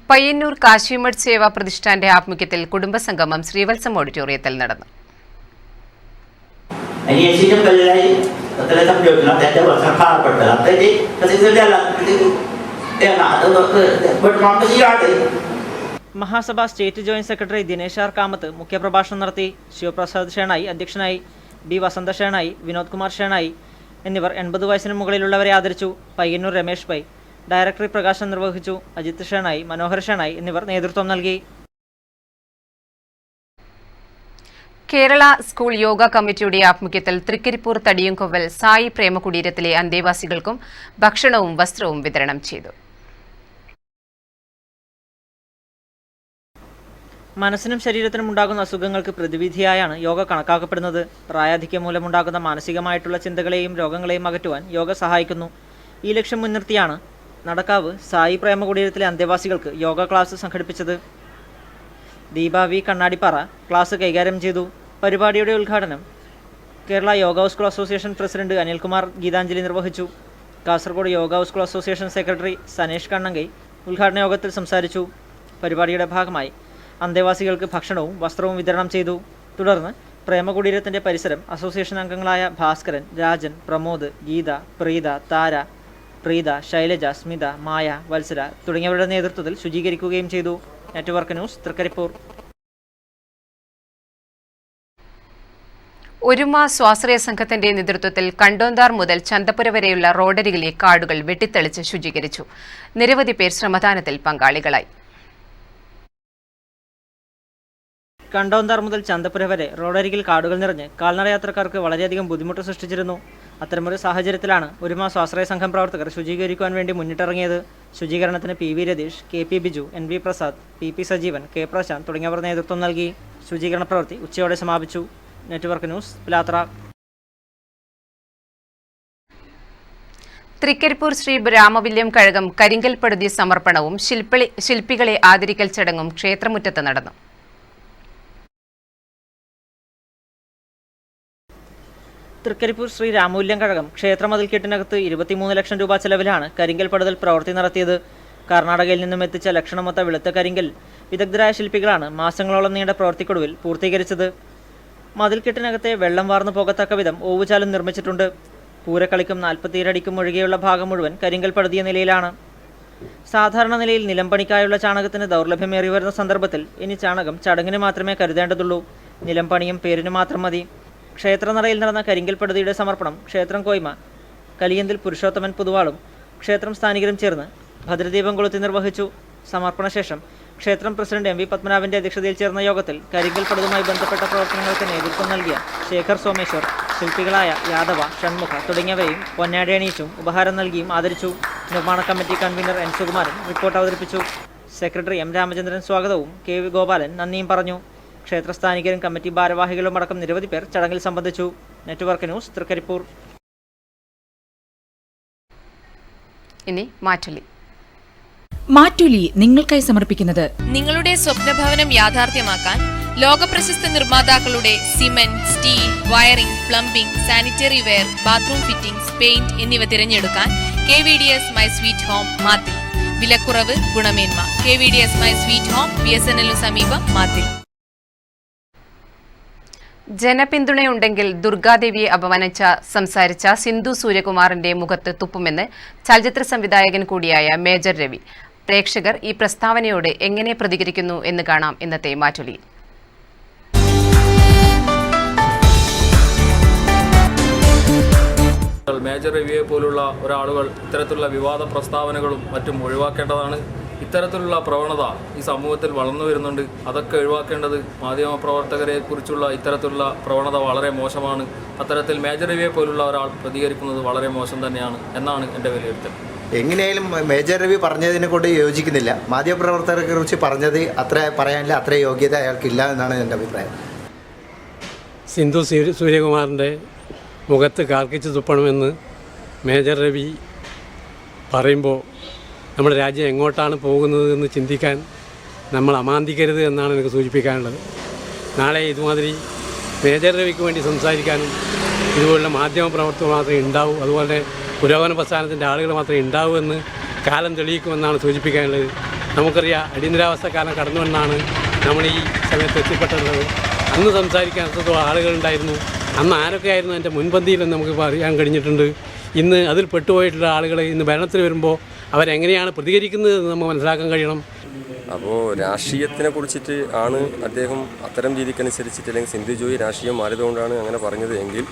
പയ്യന്നൂർ കാശിമഠ് സേവാ പ്രതിഷ്ഠാന്റെ ആഭിമുഖ്യത്തിൽ കുടുംബസംഗമം ശ്രീവത്സം ഓഡിറ്റോറിയത്തിൽ നടന്നു. മഹാസഭ state joint secretary Dinesh R Kamath മുഖ്യപ്രഭാഷണം നടത്തി. ശിവപ്രസാദ് ഷേണായി അധ്യക്ഷനായി, ബി വസന്ത ഷേണായി, വിനോദ് കുമാർ ഷേണായി എന്നിവർ 80 വയസ്സിന് മുകളിലുള്ളവരെ ആദരിച്ചു. പയ്യന്നൂർ രമേഷ് പൈ ഡയറക്ടറി പ്രകാശനം നിർവഹിച്ചു. അജിത് ഷേണായി, മനോഹർ ഷേണായി എന്നിവർ നേതൃത്വം നൽകി. കേരള സ്കൂൾ യോഗ കമ്മിറ്റിയുടെ ആഭിമുഖ്യത്തിൽ തൃക്കരിപ്പൂർ തടിയംകൊവ്വൽ സായി പ്രേമകുടീരത്തിലെ അന്തേവാസികൾക്കും ഭക്ഷണവും വസ്ത്രവും വിതരണം ചെയ്തു. മനസ്സിനും ശരീരത്തിനും ഉണ്ടാകുന്ന അസുഖങ്ങൾക്ക് പ്രതിവിധിയായാണ് യോഗ കണക്കാക്കപ്പെടുന്നത്. പ്രായാധിക്യം മൂലമുണ്ടാകുന്ന മാനസികമായിട്ടുള്ള ചിന്തകളെയും രോഗങ്ങളെയും അകറ്റുവാൻ യോഗ സഹായിക്കുന്നു. ഈ ലക്ഷ്യം മുൻനിർത്തിയാണ് നടക്കാവ് സായി പ്രേമകുടീരത്തിലെ അന്തേവാസികൾക്ക് യോഗ ക്ലാസ് സംഘടിപ്പിച്ചത്. ദീപ വി കണ്ണാടിപ്പാറ ക്ലാസ് കൈകാര്യം ചെയ്തു. പരിപാടിയുടെ ഉദ്ഘാടനം Kerala yoga school association president Anilkumar Geethanjali നിർവഹിച്ചു. Kasaragod yoga school association secretary Sanesh Kannankai ഉദ്ഘാടന യോഗത്തിൽ സംസാരിച്ചു. പരിപാടിയുടെ ഭാഗമായി അന്തേവാസികൾക്ക് ഭക്ഷണവും വസ്ത്രവും വിതരണം ചെയ്തു. തുടർന്ന് പ്രേമകുടീരത്തിൻ്റെ പരിസരം അസോസിയേഷൻ അംഗങ്ങളായ ഭാസ്കരൻ, രാജൻ, പ്രമോദ്, ഗീത, പ്രീത, താര, പ്രീത, ശൈലജ, സ്മിത, മായ, വത്സല തുടങ്ങിയവരുടെ നേതൃത്വത്തിൽ ശുചീകരിക്കുകയും ചെയ്തു. Network news, Trikaripur. ഒരുമ സ്വാശ്രയ സംഘത്തിന്റെ നേതൃത്വത്തിൽ കണ്ടോന്താർ മുതൽ ചന്തപ്പുര വരെയുള്ള റോഡരികിലെ കാടുകൾ വെട്ടിത്തെളിച്ച് ശുചീകരിച്ചു. നിരവധി പേർ ശ്രമദാനത്തിൽ പങ്കാളികളായി. കണ്ടോന്താർ മുതൽ ചന്തപ്പുര വരെ റോഡരികിൽ കാടുകൾ നിറഞ്ഞ് കാൽനടയാത്രക്കാർക്ക് വളരെയധികം ബുദ്ധിമുട്ട് സൃഷ്ടിച്ചിരുന്നു. അത്തരമൊരു സാഹചര്യത്തിലാണ് ഒരുമ സ്വാശ്രയ സംഘം പ്രവർത്തകർ ശുചീകരിക്കുവാൻ വേണ്ടി മുന്നിട്ടിറങ്ങിയത്. ശുചീകരണത്തിന് P V Ratheesh, K P Biju, N V Prasad, P P Sajeevan, K Prashanth തുടങ്ങിയവർ നേതൃത്വം നൽകി. ശുചീകരണ പ്രവൃത്തി ഉച്ചയോടെ സമാപിച്ചു. Network news, Pilathara. തൃക്കരിപ്പൂർ ശ്രീ രാമവില്യം കഴകം കരിങ്കൽ പടുതി സമർപ്പണവും ശില്പികളെ ആദരിക്കൽ ചടങ്ങും ക്ഷേത്രമുറ്റത്ത് നടന്നു. തൃക്കരിപ്പൂർ ശ്രീ രാമവില്യം കഴകം ക്ഷേത്രമതിൽക്കെട്ടിനകത്ത് 23 ലക്ഷം രൂപ ചെലവിലാണ് കരിങ്കൽ പടുതൽ പ്രവൃത്തി നടത്തിയത്. കർണാടകയിൽ നിന്നും എത്തിച്ച ലക്ഷണമൊത്ത വെളുത്ത കരിങ്കൽ വിദഗ്ധരായ ശില്പികളാണ് മാസങ്ങളോളം നീണ്ട പ്രവൃത്തിക്കൊടുവിൽ പൂർത്തീകരിച്ചത്. മതിൽക്കെട്ടിനകത്തെ വെള്ളം വാർന്നു പോകത്തക്ക വിധം ഓവുചാലും നിർമ്മിച്ചിട്ടുണ്ട്. പൂരക്കളിക്കും 47 അടിക്കും ഒഴികെയുള്ള ഭാഗം മുഴുവൻ കരിങ്കൽ പടുതിയ നിലയിലാണ്. സാധാരണ നിലയിൽ നിലംപണിക്കായുള്ള ചാണകത്തിന് ദൗർലഭ്യമേറി വരുന്ന സന്ദർഭത്തിൽ ഇനി ചാണകം ചടങ്ങിന് മാത്രമേ കരുതേണ്ടതുള്ളൂ. നിലംപണിയും പേരിന് മാത്രം മതി. ക്ഷേത്രനടയിൽ നടന്ന കരിങ്കൽ പടുതിയുടെ സമർപ്പണം ക്ഷേത്രം കോയ്മ കലിയന്തിൽ പുരുഷോത്തമൻ പുതുവാളും ക്ഷേത്രം സ്ഥാനികരും ചേർന്ന് ഭദ്രദീപം കൊളുത്തി നിർവഹിച്ചു. സമർപ്പണശേഷം ക്ഷേത്രം പ്രസിഡന്റ് എം വി പത്മനാഭന്റെ അധ്യക്ഷതയിൽ ചേർന്ന യോഗത്തിൽ കരിങ്കൽ പടുതുമായി ബന്ധപ്പെട്ട പ്രവർത്തനങ്ങൾക്ക് നേതൃത്വം നൽകിയ ശേഖർ സോമേശ്വർ, ശില്പികളായ യാദവ, ഷൺമുഖ തുടങ്ങിയവരെയും പൊന്നാടയണിയിച്ചും ഉപഹാരം നൽകിയും ആദരിച്ചു. നിർമ്മാണ committee convener N Sukumaran report അവതരിപ്പിച്ചു. സെക്രട്ടറി എം രാമചന്ദ്രൻ സ്വാഗതവും കെ വി ഗോപാലൻ നന്ദിയും പറഞ്ഞു. ക്ഷേത്രസ്ഥാനികരും കമ്മിറ്റി ഭാരവാഹികളും അടക്കം നിരവധി പേർ ചടങ്ങിൽ സംബന്ധിച്ചു. Network news, Trikaripur. ഇനി മാറ്റുലി. മാറ്റുലി നിങ്ങൾക്കായി സമർപ്പിക്കുന്നത് നിങ്ങളുടെ സ്വപ്നഭവനം യാഥാർത്ഥ്യമാക്കാൻ ലോകപ്രശസ്ത നിർമ്മാതാക്കളുടെ cement, steel, wiring, plumbing, sanitary ware, bathroom fittings, paint എന്നിവ തിരഞ്ഞെടുക്കാൻ KVDS my sweet home Mathil. വിലക്കുറവ്, ഗുണമേന്മ. KVDS my sweet home, BSNL സമീപം, മാത്തിൽ. ജനപിന്തുണയുണ്ടെങ്കിൽ ദുർഗാദേവിയെ സംസാരിച്ച സിന്ധു സൂര്യകുമാറിന്റെ മുഖത്ത് തുപ്പുമെന്ന് ചലച്ചിത്ര സംവിധായകൻ കൂടിയായ മേജർ രവി. പ്രേക്ഷകർ ഈ പ്രസ്താവനയോട് എങ്ങനെ പ്രതികരിക്കുന്നു എന്ന് കാണാം ഇന്നത്തെ മാറ്റുലിയിൽ. മേജർ രവിയെ പോലുള്ള ഒരാളുകൾ ഇത്തരത്തിലുള്ള വിവാദ പ്രസ്താവനകളും മറ്റും ഒഴിവാക്കേണ്ടതാണ്. ഇത്തരത്തിലുള്ള പ്രവണത ഈ സമൂഹത്തിൽ വളർന്നു വരുന്നുണ്ട്. അതൊക്കെ ഒഴിവാക്കേണ്ടത് മാധ്യമപ്രവർത്തകരെ കുറിച്ചുള്ള ഇത്തരത്തിലുള്ള പ്രവണത വളരെ മോശമാണ്. അത്തരത്തിൽ മേജർ രവിയെ പോലുള്ള ഒരാൾ പ്രതികരിക്കുന്നത് വളരെ മോശം തന്നെയാണ് എന്നാണ് എൻ്റെ വിലയിരുത്തൽ. എങ്ങനെയായാലും മേജർ രവി പറഞ്ഞതിനെ കൊണ്ട് യോജിക്കുന്നില്ല. മാധ്യമപ്രവർത്തകരെ കുറിച്ച് പറഞ്ഞത് അത്ര പറയാനില്ല, അത്ര യോഗ്യത അയാൾക്കില്ല എന്നാണ് എൻ്റെ അഭിപ്രായം. സിന്ധു സൂര്യകുമാറിൻ്റെ മുഖത്ത് കാർക്കിച്ച് തുപ്പണമെന്ന് മേജർ രവി പറയുമ്പോൾ നമ്മുടെ രാജ്യം എങ്ങോട്ടാണ് പോകുന്നത് എന്ന് ചിന്തിക്കാൻ നമ്മൾ അമാന്തിക്കരുത് എന്നാണ് എനിക്ക് സൂചിപ്പിക്കാനുള്ളത്. നാളെ ഇതുമാതിരി മേജർ രവിക്ക് വേണ്ടി സംസാരിക്കാനും ഇതുപോലുള്ള മാധ്യമപ്രവർത്തകർ മാത്രമേ ഉണ്ടാവൂ, അതുപോലെ പുരോഗമന പ്രസ്ഥാനത്തിൻ്റെ ആളുകൾ മാത്രമേ ഉണ്ടാവൂ എന്ന് കാലം തെളിയിക്കുമെന്നാണ് സൂചിപ്പിക്കാനുള്ളത്. നമുക്കറിയാം, അടിയന്തരാവസ്ഥ കാലം കടന്നുവെന്നാണ് നമ്മൾ ഈ സമയത്ത് എത്തിപ്പെട്ടുള്ളത്. അന്ന് സംസാരിക്കാൻ അത്രത്തോളം ആളുകളുണ്ടായിരുന്നു. അന്ന് ആരൊക്കെയായിരുന്നു എൻ്റെ മുൻപന്തിയിലെന്ന് നമുക്ക് അറിയാൻ കഴിഞ്ഞിട്ടുണ്ട്. ഇന്ന് അതിൽ പെട്ടുപോയിട്ടുള്ള ആളുകൾ ഇന്ന് ഭരണത്തിൽ വരുമ്പോൾ അവരെങ്ങനെയാണ് പ്രതികരിക്കുന്നത് എന്ന് നമുക്ക് മനസ്സിലാക്കാൻ കഴിയണം. അപ്പോൾ രാഷ്ട്രീയത്തിനെ കുറിച്ചിട്ട് ആണ് അദ്ദേഹം അത്തരം രീതിക്കനുസരിച്ചിട്ട് അല്ലെങ്കിൽ സിന്ധു ജോയി രാഷ്ട്രീയം മാറിയതുകൊണ്ടാണ് അങ്ങനെ പറഞ്ഞത് എങ്കിൽ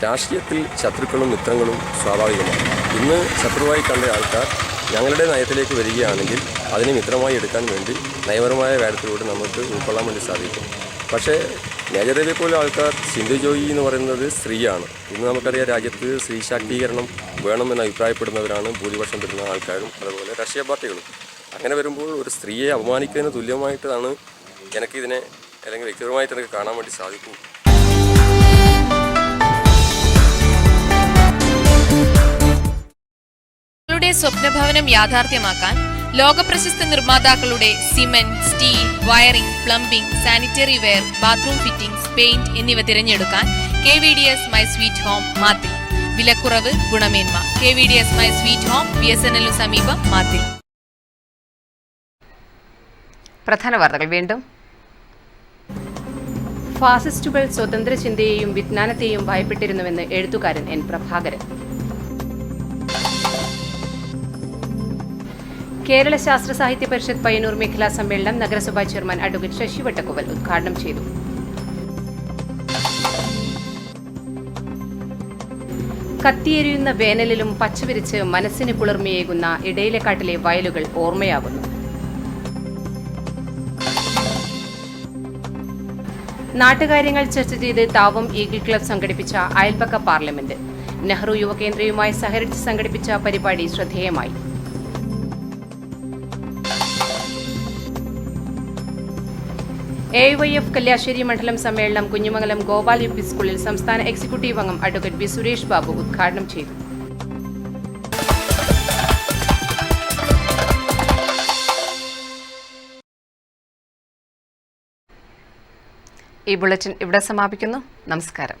രാഷ്ട്രീയത്തിൽ ശത്രുക്കളും മിത്രങ്ങളും സ്വാഭാവികമാണ്. ഇന്ന് ശത്രുവായി കണ്ട ആൾക്കാർ ഞങ്ങളുടെ നയത്തിലേക്ക് വരികയാണെങ്കിൽ അതിനെ മിത്രമായി എടുക്കാൻ വേണ്ടി നയപരമായ കാര്യത്തിലൂടെ നമുക്ക് ഉൾക്കൊള്ളാൻ വേണ്ടി സാധിക്കും. പക്ഷേ മേജർ രവിയെ പോലെ ആൾക്കാർ സിന്ധു ജോയി എന്ന് പറയുന്നത് സ്ത്രീയാണ്. ഇന്ന് നമുക്കറിയാം രാജ്യത്ത് സ്ത്രീ ശാക്തീകരണം വേണമെന്ന് അഭിപ്രായപ്പെടുന്നവരാണ് ഭൂരിപക്ഷം വരുന്ന ആൾക്കാരും അതുപോലെ രാഷ്ട്രീയ പാർട്ടികളും. അങ്ങനെ വരുമ്പോൾ ഒരു സ്ത്രീയെ അപമാനിക്കുന്നതിന് തുല്യമായിട്ടാണ് എനിക്കിതിനെ അല്ലെങ്കിൽ വ്യക്തിപരമായിട്ട് എനിക്ക് കാണാൻ വേണ്ടി സാധിക്കും. സ്വപ്നഭവനം യാഥാർത്ഥ്യമാക്കാൻ ലോകപ്രശസ്ത നിർമ്മാതാക്കളുടെ cement, steel, wiring, plumbing, sanitary ware, bathroom fittings, paint എന്നിവ തിരഞ്ഞെടുക്കാൻ KVDS my sweet home Mathil. വിലക്കുറവ്, ഗുണമേന്മ. KVDS my sweet home, BSNL സമീപം, മാത്തിൽ. പ്രധാന വാർത്തകൾ വീണ്ടും. ഫാസിസ്റ്റുകൾ സ്വതന്ത്ര ചിന്തയെയും വിജ്ഞാനത്തെയും ഭയപ്പെട്ടിരുന്നുവെന്ന് എഴുത്തുകാരൻ N. പ്രഭാകരൻ. കേരള ശാസ്ത്ര സാഹിത്യ പരിഷത്ത് പയ്യന്നൂർ മേഖലാ സമ്മേളനം നഗരസഭാ ചെയർമാൻ അഡ്വക്കേറ്റ് ശശി വട്ടക്കുവൽ ഉദ്ഘാടനം ചെയ്തു. കത്തിയെരിയുന്ന വേനലിലും പച്ചവിരിച്ച് മനസ്സിന് കുളിർമയേകുന്ന ഇടയിലെക്കാട്ടിലെ വയലുകൾ ഓർമ്മയാകുന്നു. നാട്ടുകാര്യങ്ങൾ ചർച്ച ചെയ്ത് താവം ഈഗിൾ ക്ലബ് സംഘടിപ്പിച്ച അയൽപക്ക പാർലമെന്റ്. നെഹ്റു യുവകേന്ദ്രയുമായി സഹകരിച്ച് സംഘടിപ്പിച്ച പരിപാടി ശ്രദ്ധേയമായി. AIYF കല്യാശ്ശേരി മണ്ഡലം സമ്മേളനം കുഞ്ഞിമംഗലം ഗോപാൽ UP സ്കൂളിൽ സംസ്ഥാന എക്സിക്യൂട്ടീവ് അംഗം അഡ്വക്കേറ്റ് B. സുരേഷ് ബാബു ഉദ്ഘാടനം ചെയ്തു. ഈ ബുള്ളറ്റിൻ ഇവിടെ സമാപിക്കുന്നു. നമസ്കാരം.